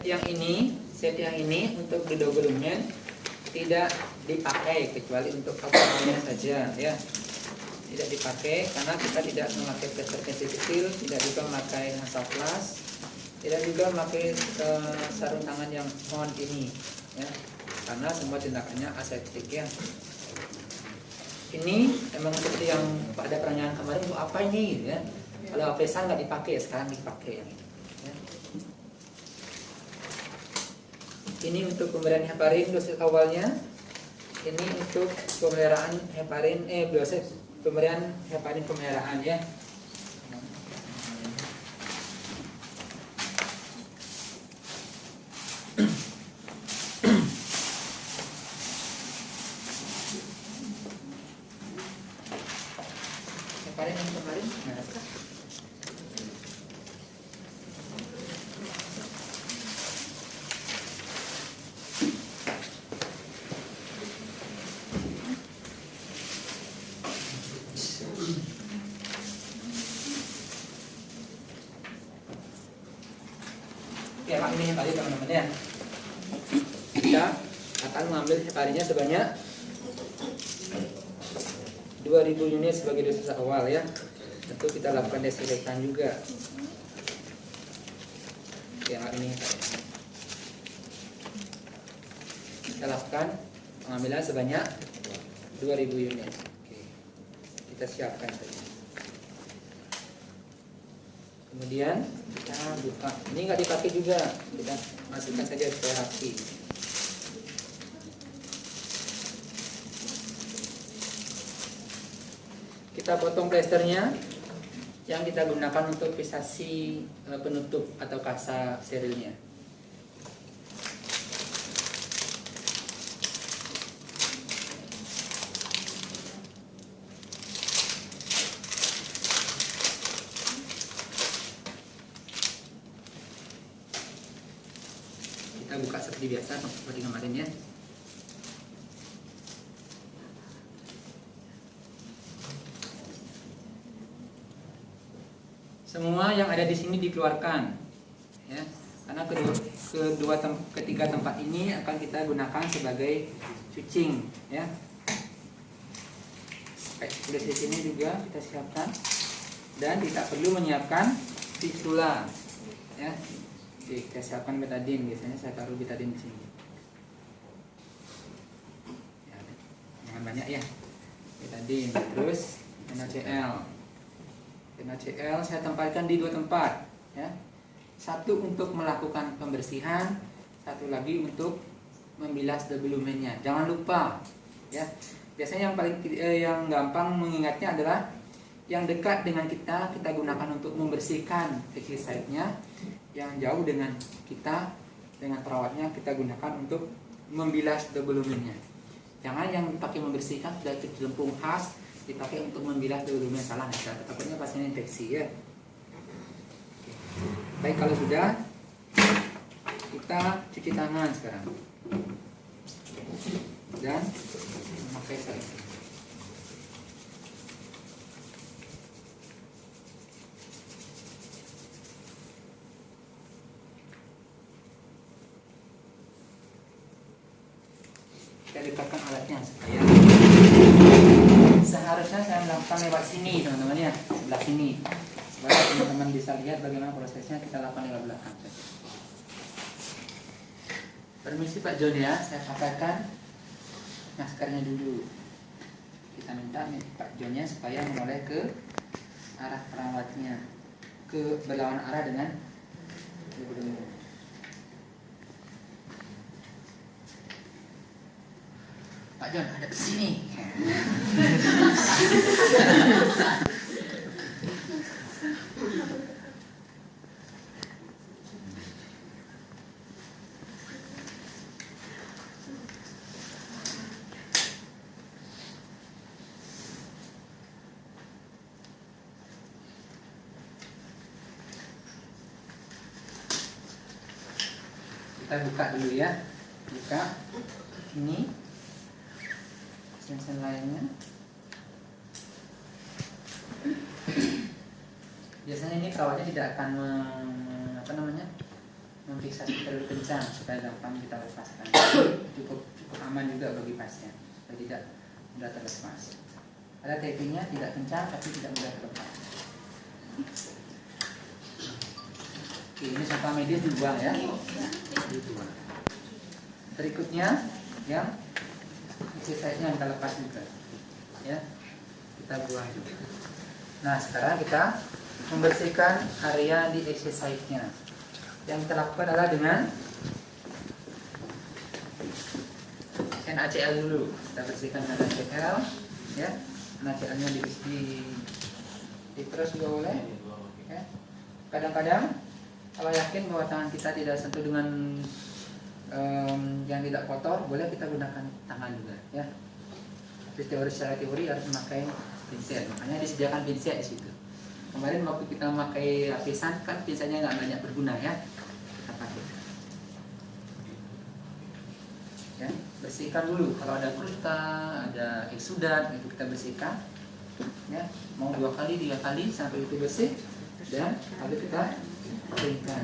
set yang ini untuk di dokumen tidak dipakai kecuali untuk awalnya saja ya. Tidak dipakai karena kita tidak memakai pensil kecil, tidak juga memakai hasaplas, tidak juga memakai sarung tangan yang mohon ini ya. Karena semua tindakannya aseptik ya. Ini emang seperti yang pada peranyangan kemarin, untuk apa ini gitu ya. Kalau pesan nggak dipakai, sekarang dipakai yang ini ya. Ini untuk pemberian heparin dosis awalnya. Ini untuk pemeliharaan heparin dosis pemberian heparin pemeliharaan ya. Heparin yang kemarin merekah? Oke, Pak, ini heparin teman-teman ya. Kita akan mengambil heparinnya sebanyak 2000 unit sebagai dosis awal ya. Tentu kita lakukan desinfektan juga. Oke, Pak, ini kita lakukan pengambilan sebanyak 2000 unit. Oke, kita siapkan saja. Kemudian kita buka. Ini nggak dipakai juga, kita masukkan saja supaya rapi. Kita potong plesternya yang kita gunakan untuk fixasi penutup atau kasa sterilnya. Kita buka seperti biasa, seperti kemarin ya. Semua yang ada di sini dikeluarkan, ya, karena ketiga tempat ini akan kita gunakan sebagai cucing, ya. Di sini juga kita siapkan, dan tidak perlu menyiapkan spatula, ya. Oke, kita siapkan betadine, biasanya saya taruh betadine di sini. Ya, jangan banyak ya, betadine, terus NaCl. NaCl saya tempatkan di 2 tempat ya. Satu untuk melakukan pembersihan, satu lagi untuk membilas debulumennya. Jangan lupa ya. Biasanya yang paling yang gampang mengingatnya adalah yang dekat dengan kita gunakan untuk membersihkan exit site-nya. Yang jauh dengan kita, dengan perawatnya, kita gunakan untuk membilas debulumennya. Jangan yang dipakai membersihkan sudah celempung khas dipakai untuk membilas debulumen, salah ya, takutnya pasien infeksi ya. Baik, kalau sudah, kita cuci tangan sekarang dan memakai sabun. Kita dekatkan alatnya supaya seharusnya saya melakukan lewat sini teman-teman ya, sebelah sini, supaya teman-teman bisa lihat bagaimana prosesnya. Kita lakukan lewat belakang saja. Permisi Pak John ya, saya pakaikan maskernya dulu. Kita minta Pak Johnnya supaya menoleh ke arah perawatnya, ke berlawan arah dengan debulumen. Pak John ada di sini. Kita buka dulu ya. Buka ini sen lainnya. Biasanya ini perawatnya tidak akan memfiksasi terlalu kencang supaya gampang kita lepaskan. Cukup aman juga bagi pasien, supaya tidak mudah terlepas. Ada tappingnya, tidak kencang tapi tidak mudah terlepas. Oke, ini sampah medis dibuang ya. Dibuang. Berikutnya yang exercise-nya kita lepas juga, ya, kita buang juga. Nah, sekarang kita membersihkan area di exercise-nya. Yang kita lakukan adalah dengan NaCl dulu. Kita bersihkan NaCl, ya. NaCl-nya di terus juga boleh. Ya. Kadang-kadang kalau yakin bahwa tangan kita tidak sentuh dengan yang tidak kotor, boleh kita gunakan tangan juga, ya. Secara teori harus memakai pinset, makanya disediakan pinset di situ. Kemarin waktu kita memakai lapisan kan pinsetnya nggak banyak berguna, ya. Kita pakai. Ya, bersihkan dulu. Kalau ada kusta, ada eksudat, itu kita bersihkan. Ya, mau 2 kali, 3 kali sampai itu bersih, dan lalu kita keringkan.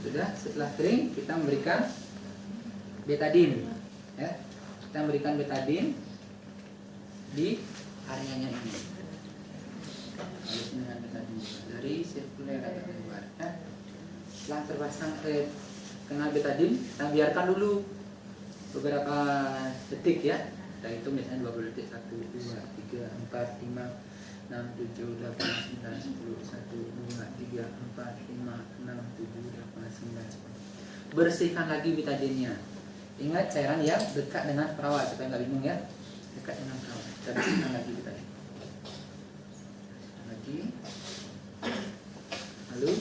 Sudah, setelah kering kita memberikan betadine, ya. Kita memberikan betadine di areanya ini. Harus dengan betadine dari sirkuler atau keluar. Ya. Setelah terpasang kena betadine, kita biarkan dulu beberapa detik, ya. Kita hitung biasanya 20 detik. 1, 2, 3, 4, 5, 6, 7, 8, 9, 10, 1, 2, 3, 4, 5, 6, 7, 8, 9, 10. Bersihkan lagi betadine-nya. Ingat cairan yang dekat dengan perawat supaya nggak bingung, ya. Dekat dengan perawat. Kita bersihkan lagi betadine. Lagi. Lalu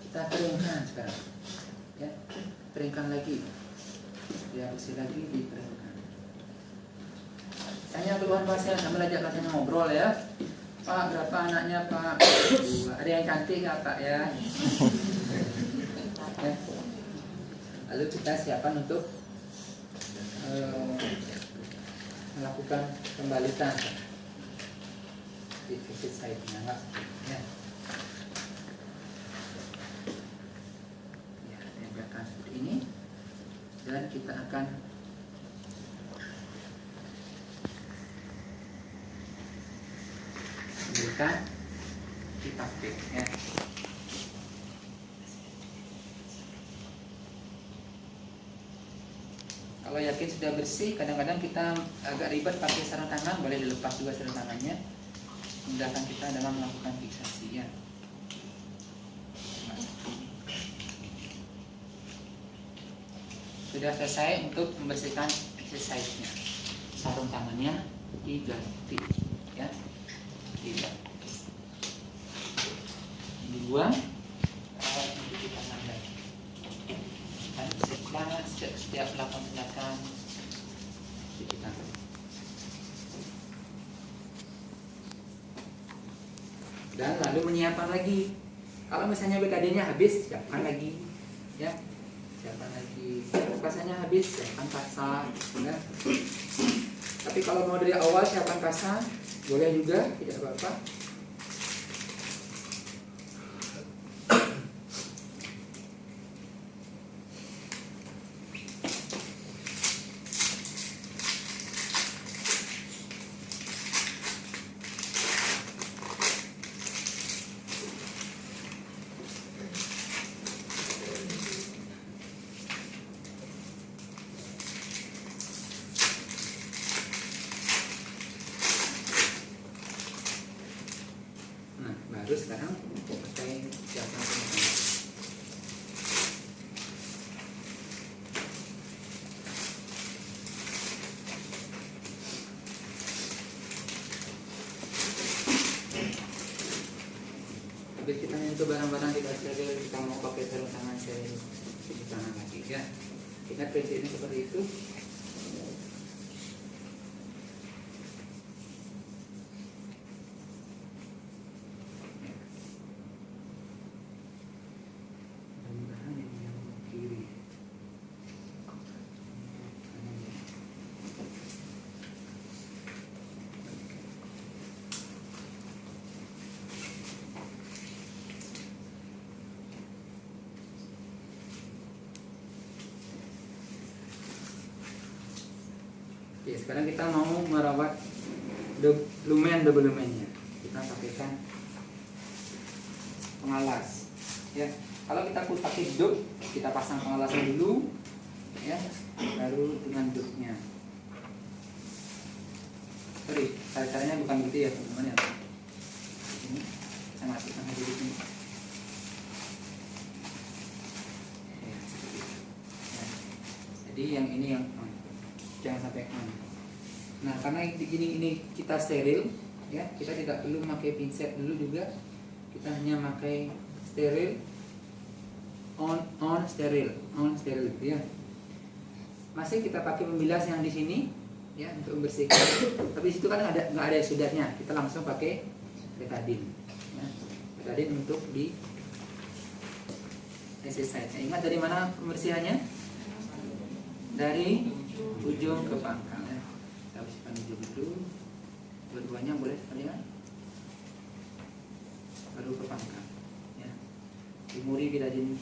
kita keringkan sekarang. Ya, keringkan lagi. Ya, bersih lagi, dikeringkan. Tanya keluhan pasien, sambil ajak pasiennya ngobrol, ya. Pak, berapa anaknya, Pak? 2. Ada yang cantik nggak, Pak, ya? Ya. Lalu kita siapkan untuk melakukan pembalikan di exercise-nya, enggak? Ya. Ya, diangkat seperti ini, dan kita akan memberikan dipaktik, ya. Kalau yakin sudah bersih, kadang-kadang kita agak ribet pakai sarung tangan, boleh dilepas juga sarung tangannya. Memudahkan kita dalam melakukan fiksasi, ya. Sudah selesai untuk membersihkan exercise-nya. Sarung tangannya diganti, ya. Diganti. Dibuang. Mencuci tangan lagi. Setiap melakukan tindakan cuci tangan. Dan lalu menyiapkan lagi. Kalau misalnya betadine-nya habis, siapkan lagi, ya. Siapkan lagi. Pasanya habis, siapkan pasa, ya. Tapi kalau mau dari awal siapkan pasa, boleh juga, tidak apa-apa. Baru sekarang pakai siapkan teman-teman. Habis kita nyentuh barang-barang tidak steril, kita mau pakai sarung tangan steril, cuci tangan lagi, ya. Ingat prinsipnya seperti itu. sekarang kita mau merawat double lumennya. Kita pakaikan pengalas. Ya, kalau kita pakai duct, kita pasang pengalasnya dulu, ya, baru dengan ductnya. Sorry, caranya bukan gitu ya teman-teman ya. Ini saya masukkan aja di sini. Ya, jadi yang ini yang jangan sampai Nah, karena ini kita steril, ya, kita tidak perlu pakai pinset dulu juga. Kita hanya pakai steril, on steril, ya. Masih kita pakai pembilas yang di sini, ya, untuk membersihkan. Tapi di situ kan nggak ada sudahnya. Kita langsung pakai betadine, ya. Betadine untuk di exercise. Ingat dari mana pembersihannya? Dari ujung ke pangkal, ya. Kita bersihkan ujung dulu. Dua-duanya boleh sekalian. Baru ke pangkal, ya. Dimuri betadine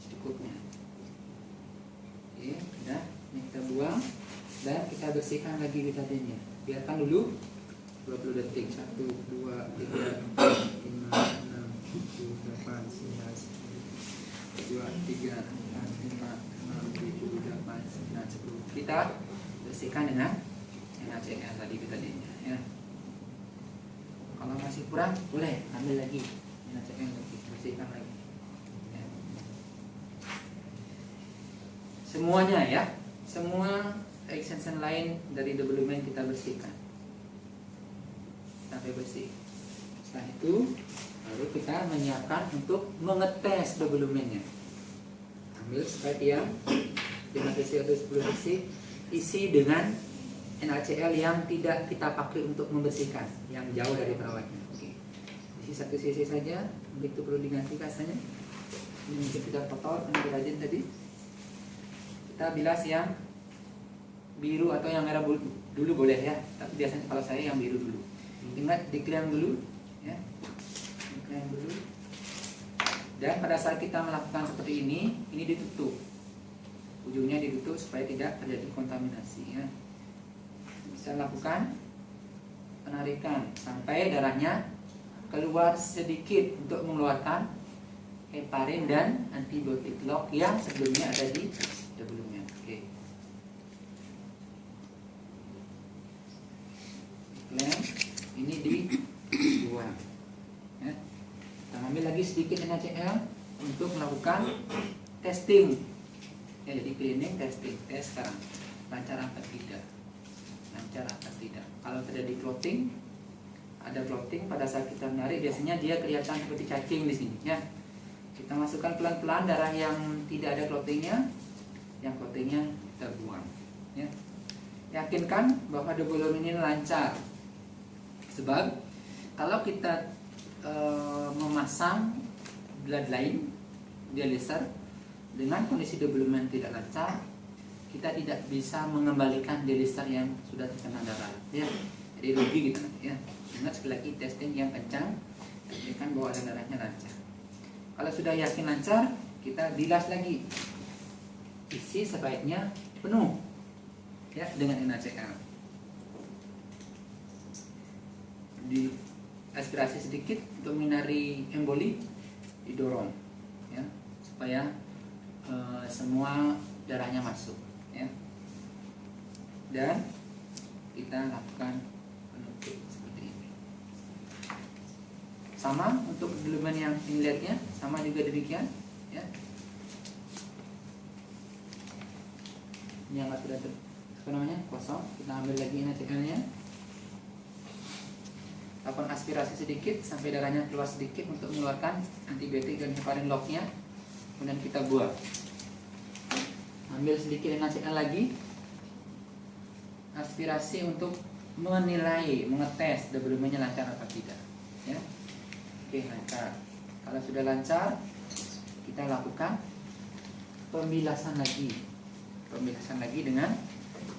secukupnya. Oke, sudah. Ini kita buang dan kita bersihkan lagi betadine-nya. Biarkan dulu 20 detik. 1, 2, 3, 4, 5, 6, 7, 8, 9, 2, 3, 4, 5, 6, 7, 8, 9, 10. Kita bersihkan dengan NaCl tadi betadine-nya, ya. Kalau masih kurang, boleh ambil lagi NaCl lagi, bersihkan lagi, ya. Semuanya, ya, semua extension lain dari double lumen kita bersihkan sampai bersih. Setelah itu baru kita menyiapkan untuk mengetes double lumennya. Ambil spike yang 5 cc atau 10 cc, isi dengan NaCl yang tidak kita pakai untuk membersihkan, yang jauh dari perawatnya. Oke. Isi 1 cc saja, begitu perlu diganti kasanya. Ini mungkin kita kotor karena berajin tadi. Kita bilas yang biru atau yang merah dulu boleh, ya, tapi biasanya kalau saya yang biru dulu. Ingat diklem dulu, ya, diklem dulu. Dan pada saat kita melakukan seperti ini ditutup, ujungnya ditutup supaya tidak terjadi kontaminasi, ya. Bisa lakukan penarikan sampai darahnya keluar sedikit untuk mengeluarkan heparin dan antibiotik lock yang sebelumnya ada di double lumen. Oke. Klem ini dibuang, ya. Kita ambil lagi sedikit NaCl untuk melakukan testing, ya. Jadi cleaning, testing, tes sekarang lancar apa tidak, kalau terjadi clotting, ada clotting pada saat kita menarik, biasanya dia kelihatan seperti cacing di sini, ya. Kita masukkan pelan-pelan darah yang tidak ada clottingnya, yang clottingnya kita buang, ya. Yakinkan bahwa double lumen ini lancar. Sebab kalau kita memasang bloodline dialiser dengan kondisi double lumen tidak lancar, kita tidak bisa mengembalikan dialiser yang sudah terkena darah, ya. Jadi rugi kita nanti, ya. Ingat sekali lagi testing yang kencang, pastikan bahwa ada darahnya lancar. Kalau sudah yakin lancar, kita bilas lagi. Isi sebaiknya penuh, ya, dengan NaCl. Di aspirasi sedikit untuk menghindari emboli, didorong, ya, supaya semua darahnya masuk, ya. Dan kita lakukan penutup seperti ini. Sama untuk lumen yang inletnya, sama juga demikian, ya. Ini yang sudah kosong, kita ambil lagi NaCl-nya. Lakukan aspirasi sedikit sampai darahnya keluar sedikit untuk mengeluarkan antibiotik dan heparin lock-nya. Kemudian kita buang. Ambil sedikit NaCl lagi. Aspirasi untuk menilai, mengetes double lumennya lancar atau tidak, ya. Oke, lancar. Kalau sudah lancar, kita lakukan pembilasan lagi dengan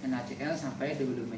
NaCl sampai double lumen